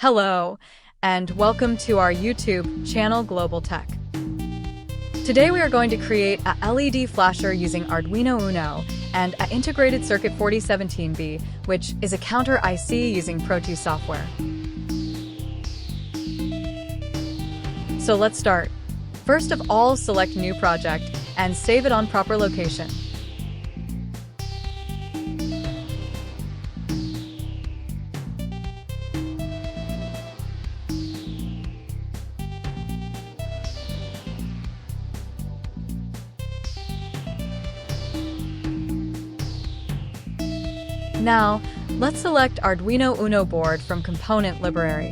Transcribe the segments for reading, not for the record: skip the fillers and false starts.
Hello, and welcome to our YouTube channel Global Tech. Today we are going to create a LED flasher using Arduino Uno and an integrated circuit 4017B, which is a counter IC using Proteus software. So let's start. First of all, select New Project and save it on proper location. Now, let's select Arduino Uno board from component library.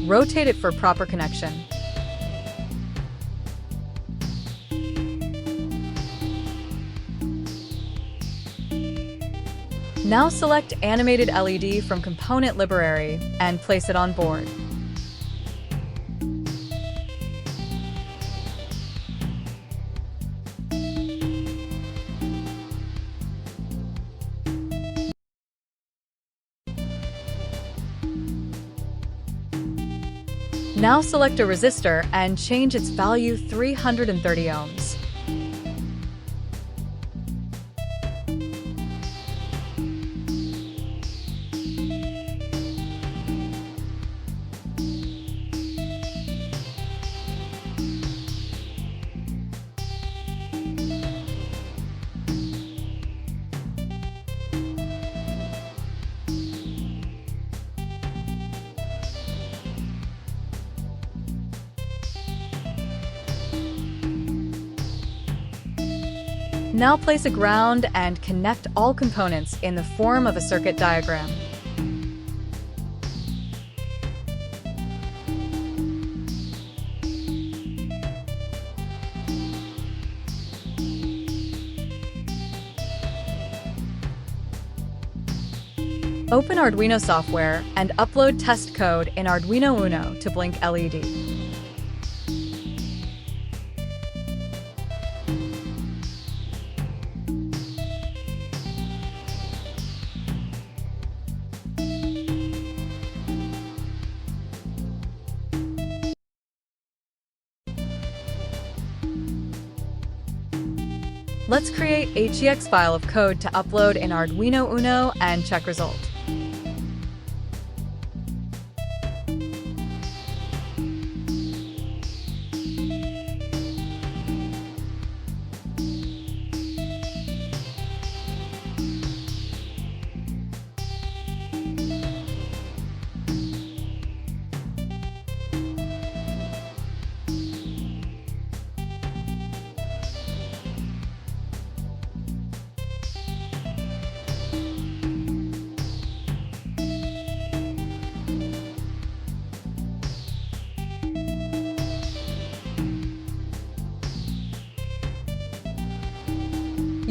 Rotate it for proper connection. Now select Animated LED from component library and place it on board. Now select a resistor and change its value 330 ohms. Now place a ground and connect all components in the form of a circuit diagram. Open Arduino software and upload test code in Arduino Uno to blink LED. Let's create HEX file of code to upload in Arduino Uno and check result.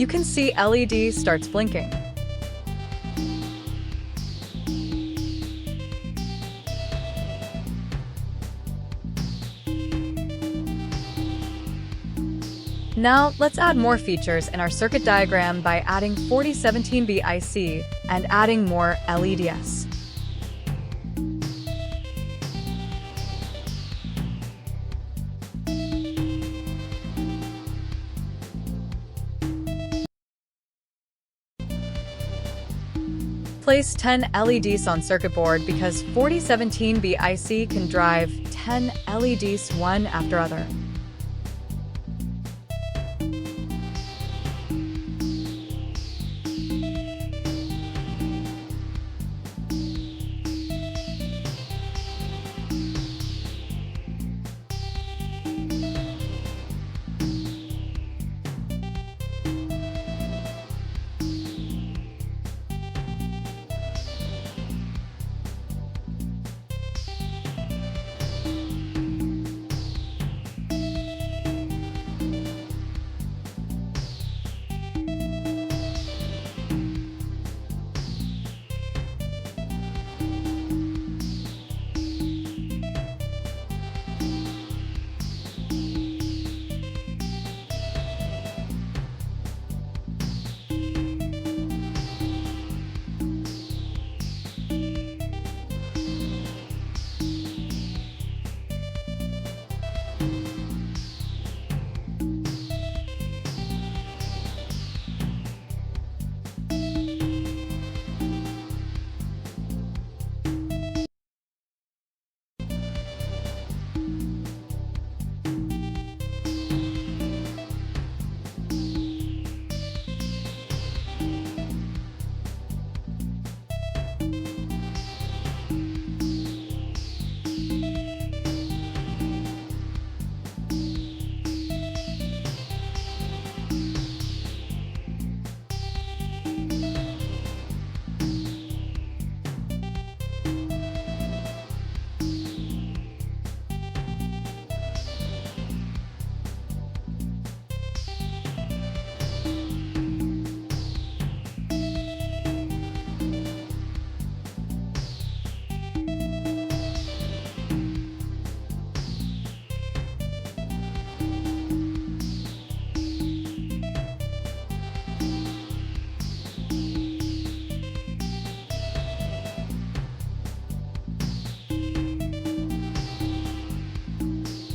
You can see LED starts blinking. Now, let's add more features in our circuit diagram by adding 4017B IC and adding more LEDs. Place 10 LEDs on circuit board because 4017B IC can drive 10 LEDs one after other.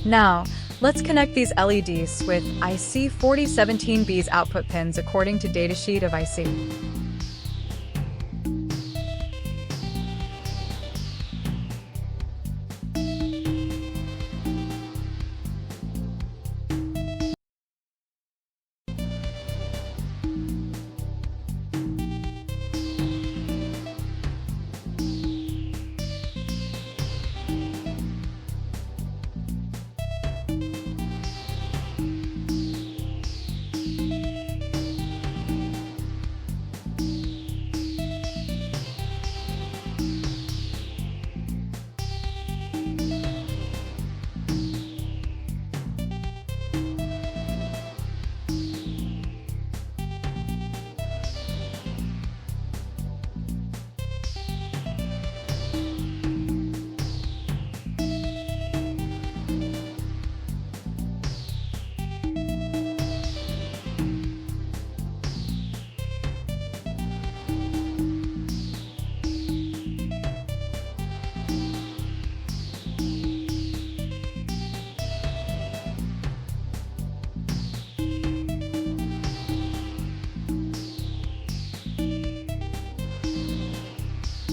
Now, let's connect these LEDs with IC4017B's output pins according to datasheet of IC.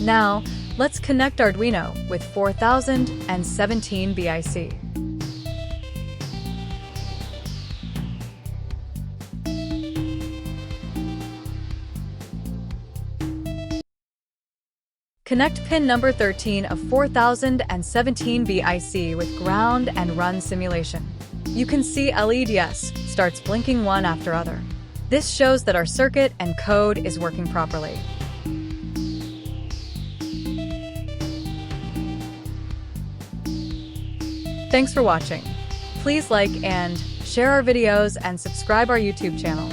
Now, let's connect Arduino with 4017 BIC. Connect pin number 13 of 4017 BIC with ground and run simulation. You can see LEDs starts blinking one after other. This shows that our circuit and code is working properly. Thanks for watching. Please like and share our videos and subscribe our YouTube channel.